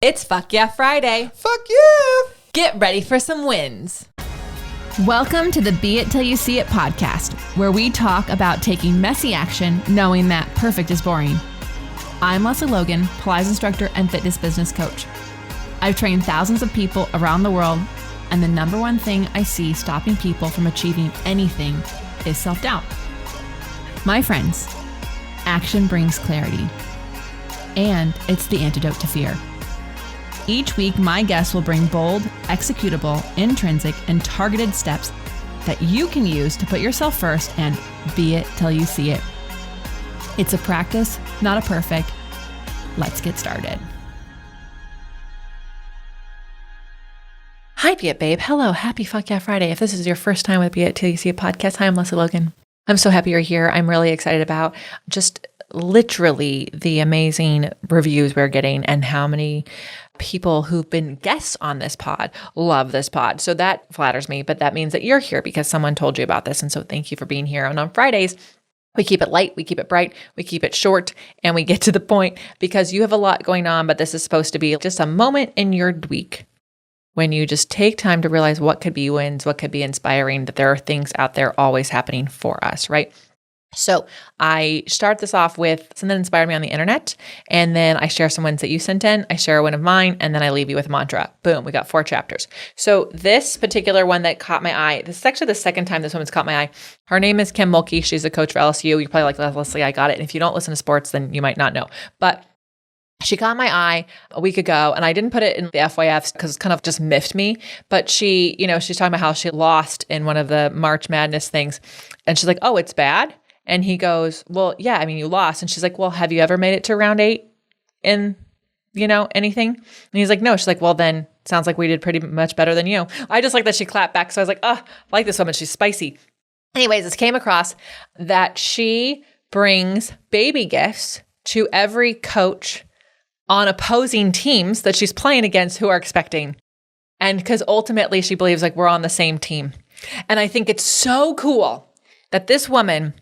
It's Fuck Yeah Friday. Fuck yeah! Get ready for some wins. Welcome to the Be It Till You See It podcast, where we talk about taking messy action, knowing that perfect is boring. I'm Lesley Logan, Pilates instructor and fitness business coach. I've trained thousands of people around the world, and the number one thing I see stopping people from achieving anything is self-doubt. My friends, action brings clarity, and it's the antidote to fear. Each week, my guests will bring bold, executable, intrinsic, and targeted steps that you can use to put yourself first and be it till you see it. It's a practice, not a perfect. Let's get started. Hi, Be It Babe. Hello. Happy Fuck Yeah Friday. If this is your first time with Be It Till You See It podcast, hi, I'm Lesley Logan. I'm so happy you're here. I'm really excited about just literally the amazing reviews we're getting and how many people who've been guests on this pod love this pod. So that flatters me, but that means that you're here because someone told you about this. And so thank you for being here. And on Fridays, we keep it light, we keep it bright, we keep it short, and we get to the point because you have a lot going on, but this is supposed to be just a moment in your week when you just take time to realize what could be wins, what could be inspiring, that there are things out there always happening for us, right? So I start this off with something that inspired me on the internet, and then I share some wins that you sent in, I share one of mine, and then I leave you with a mantra. Boom, we got 4 chapters. So this particular one that caught my eye, this is actually the second time this woman's caught my eye. Her name is Kim Mulkey. She's a coach for LSU. You're probably like, Lesley, I got it. And if you don't listen to sports, then you might not know. But she caught my eye a week ago, and I didn't put it in the FYFs because it kind of just miffed me. But she, she's talking about how she lost in one of the March Madness things. And she's like, oh, it's bad? And he goes, well, yeah, I mean, you lost. And she's like, well, have you ever made it to round 8 in, anything? And he's like, no. She's like, well, then sounds like we did pretty much better than you. I just like that she clapped back. So I was like, oh, I like this woman. She's spicy. Anyways, this came across that she brings baby gifts to every coach on opposing teams that she's playing against who are expecting. And because ultimately she believes like we're on the same team. And I think it's so cool that this woman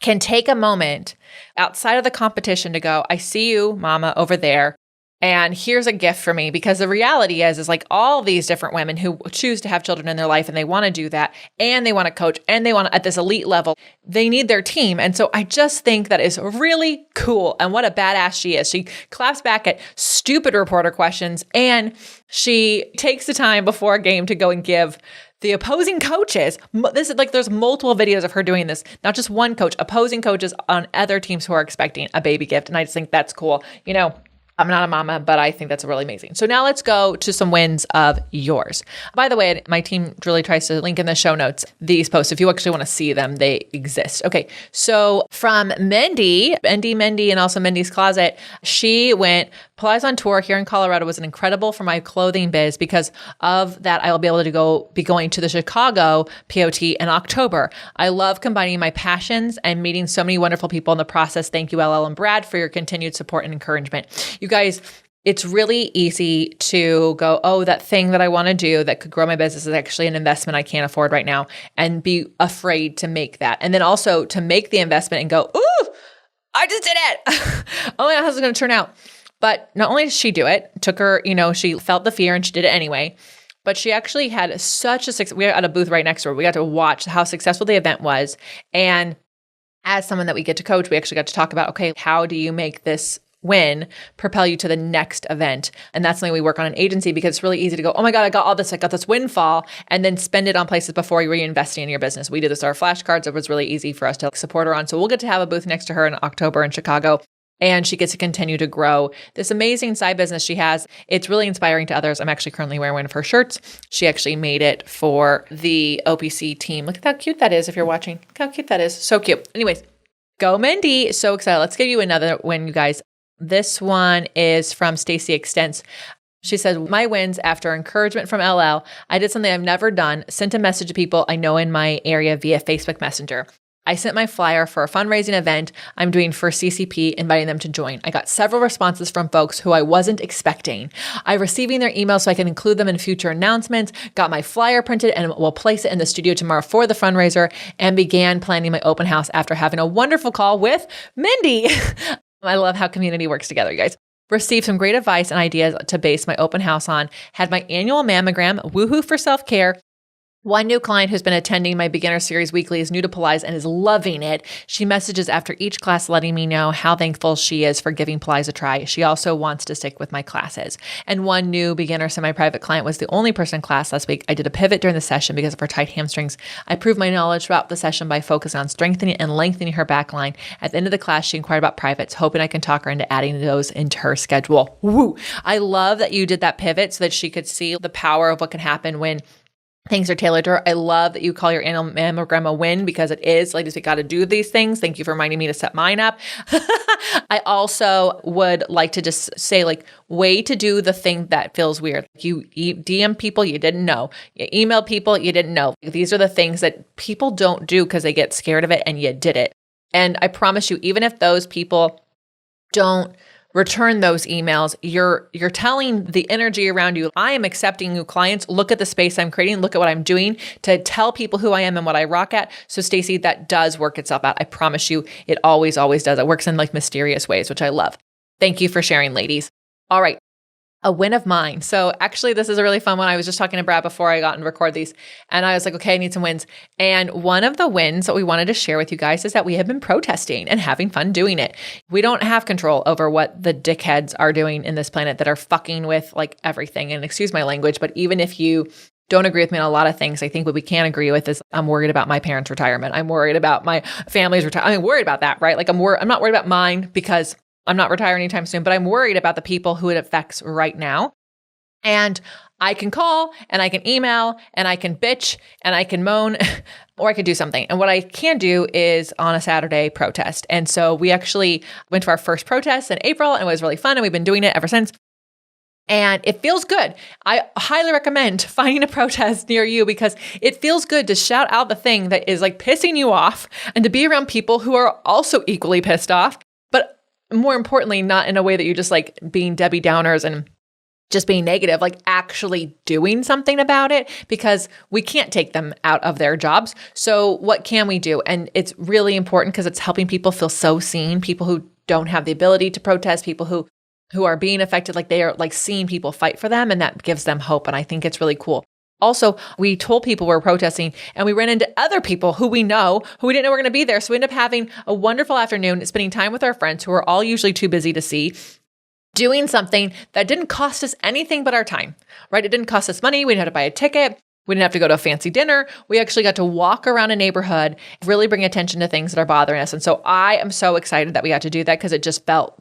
can take a moment outside of the competition to go, I see you, mama, over there. And here's a gift for me, because the reality is like all these different women who choose to have children in their life and they want to do that and they want to coach and they want to at this elite level, they need their team. And so I just think that is really cool. And what a badass she is. She claps back at stupid reporter questions and she takes the time before a game to go and give the opposing coaches, this is like there's multiple videos of her doing this, not just one coach, opposing coaches on other teams who are expecting a baby gift. And I just think that's cool. I'm not a mama, but I think that's really amazing. So now let's go to some wins of yours. By the way, my team really tries to link in the show notes these posts. If you actually want to see them, they exist. Okay, so from Mindi, and also Mindy's Closet, she went, Pilates on tour here in Colorado was incredible for my clothing biz. Because of that, I will be able to be going to the Chicago POT in October. I love combining my passions and meeting so many wonderful people in the process. Thank you, LL and Brad, for your continued support and encouragement. You guys, it's really easy to go, oh, that thing that I want to do that could grow my business is actually an investment I can't afford right now, and be afraid to make that. And then also to make the investment and go, ooh, I just did it. Oh my God, how's it going to turn out? But not only did she do it, took her, she felt the fear and she did it anyway, but she actually had such a success. We were at a booth right next to her. We got to watch how successful the event was. And as someone that we get to coach, we actually got to talk about, okay, how do you make this win propel you to the next event? And that's something we work on an agency, because it's really easy to go, oh my God, I got this windfall, and then spend it on places before you're reinvesting in your business. We did this with our flashcards. It was really easy for us to support her on. So we'll get to have a booth next to her in October in Chicago. And she gets to continue to grow this amazing side business she has. It's really inspiring to others. I'm actually currently wearing one of her shirts. She actually made it for the OPC team. Look at how cute that is if you're watching. Look how cute that is. So cute. Anyways, go Mindi. So excited. Let's give you another win, you guys. This one is from Stacey Extents. She says, my wins after encouragement from LL. I did something I've never done, sent a message to people I know in my area via Facebook Messenger. I sent my flyer for a fundraising event I'm doing for CCP, inviting them to join. I got several responses from folks who I wasn't expecting. I'm receiving their emails so I can include them in future announcements, got my flyer printed and will place it in the studio tomorrow for the fundraiser, and began planning my open house after having a wonderful call with Mindi. I love how community works together, you guys. received some great advice and ideas to base my open house on, had my annual mammogram, woohoo for self-care. One new client who's been attending my beginner series weekly is new to Pilates and is loving it. She messages after each class letting me know how thankful she is for giving Pilates a try. She also wants to stick with my classes. And one new beginner semi-private client was the only person in class last week. I did a pivot during the session because of her tight hamstrings. I proved my knowledge throughout the session by focusing on strengthening and lengthening her back line. At the end of the class, she inquired about privates, hoping I can talk her into adding those into her schedule. Woo! I love that you did that pivot so that she could see the power of what can happen when things are tailored to her. I love that you call your annual mammogram a win, because it is. Ladies, we got to do these things. Thank you for reminding me to set mine up. I also would like to just say, way to do the thing that feels weird. You DM people you didn't know. You email people you didn't know. These are the things that people don't do because they get scared of it, and you did it. And I promise you, even if those people don't return those emails, you're telling the energy around you, I am accepting new clients. Look at the space I'm creating. Look at what I'm doing to tell people who I am and what I rock at. So Stacey, that does work itself out. I promise you, it always, always does. It works in mysterious ways, which I love. Thank you for sharing, ladies. All right. A win of mine. So actually, this is a really fun one. I was just talking to Brad before I got and record these, and I was like, okay, I need some wins. And one of the wins that we wanted to share with you guys is that we have been protesting and having fun doing it. We don't have control over what the dickheads are doing in this planet that are fucking with everything. And excuse my language, but even if you don't agree with me on a lot of things, I think what we can agree with is I'm worried about my parents' retirement. I'm worried about my family's retirement. I'm worried about that, right? I'm not worried about mine because I'm not retiring anytime soon, but I'm worried about the people who it affects right now. And I can call and I can email and I can bitch and I can moan or I could do something. And what I can do is on a Saturday protest. And so we actually went to our first protest in April, and it was really fun. And we've been doing it ever since. And it feels good. I highly recommend finding a protest near you, because it feels good to shout out the thing that is pissing you off and to be around people who are also equally pissed off. But more importantly, not in a way that you're just being Debbie Downers and just being negative, actually doing something about it, because we can't take them out of their jobs. So what can we do? And it's really important because it's helping people feel so seen, people who don't have the ability to protest, people who are being affected, they are seeing people fight for them, and that gives them hope. And I think it's really cool. Also, we told people we're protesting, and we ran into other people who we know, who we didn't know were going to be there. So we ended up having a wonderful afternoon, spending time with our friends who are all usually too busy to see, doing something that didn't cost us anything but our time, right? It didn't cost us money. We didn't have to buy a ticket. We didn't have to go to a fancy dinner. We actually got to walk around a neighborhood, really bring attention to things that are bothering us. And so I am so excited that we got to do that, because it just felt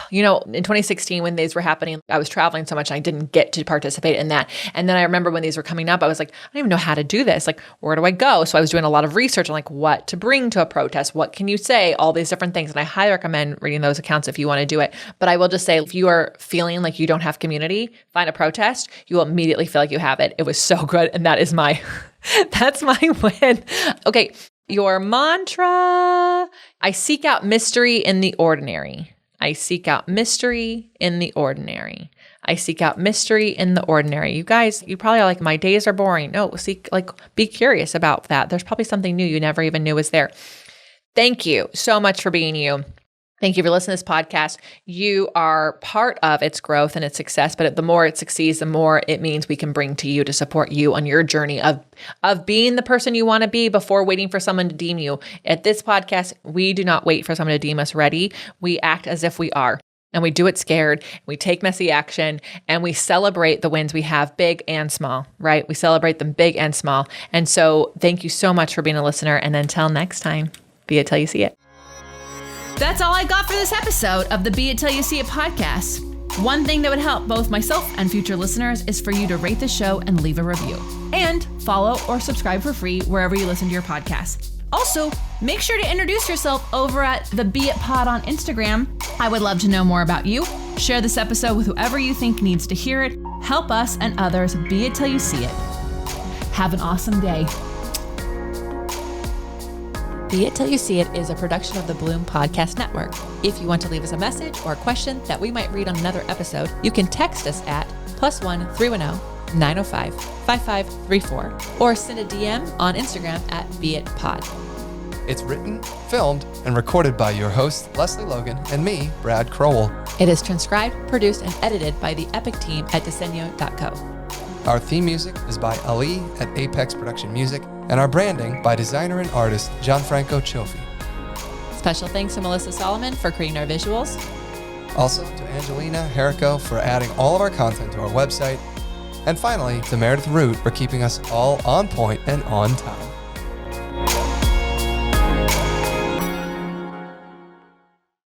in 2016, when these were happening, I was traveling so much and I didn't get to participate in that. And then I remember when these were coming up, I was like, I don't even know how to do this. Where do I go? So I was doing a lot of research on what to bring to a protest. What can you say? All these different things. And I highly recommend reading those accounts if you want to do it. But I will just say, if you are feeling like you don't have community, find a protest. You will immediately feel like you have it. It was so good. And that is that's my win. Okay. Your mantra: I seek out mystery in the ordinary. I seek out mystery in the ordinary. I seek out mystery in the ordinary. You guys, you probably are my days are boring. No, be curious about that. There's probably something new you never even knew was there. Thank you so much for being you. Thank you for listening to this podcast. You are part of its growth and its success, but the more it succeeds, the more it means we can bring to you to support you on your journey of being the person you want to be before waiting for someone to deem you. At this podcast, we do not wait for someone to deem us ready. We act as if we are, and we do it scared. We take messy action, and we celebrate the wins we have, big and small, right? We celebrate them big and small. And so thank you so much for being a listener. And until next time, be it till you see it. That's all I got for this episode of the Be It Till You See It podcast. One thing that would help both myself and future listeners is for you to rate the show and leave a review. And follow or subscribe for free wherever you listen to your podcast. Also, make sure to introduce yourself over at the Be It Pod on Instagram. I would love to know more about you. Share this episode with whoever you think needs to hear it. Help us and others be it till you see it. Have an awesome day. Be It Till You See It is a production of the Bloom Podcast Network. If you want to leave us a message or a question that we might read on another episode, you can text us at +1 310 905 5534 or send a DM on Instagram at BeItPod. It's written, filmed, and recorded by your host, Lesley Logan, and me, Brad Crowell. It is transcribed, produced, and edited by the epic team at Diseño.co. Our theme music is by Ali at Apex Production Music, and our branding by designer and artist Gianfranco Cioffi. Special thanks to Melissa Solomon for creating our visuals. Also to Angelina Herrico for adding all of our content to our website. And finally, to Meredith Root for keeping us all on point and on time.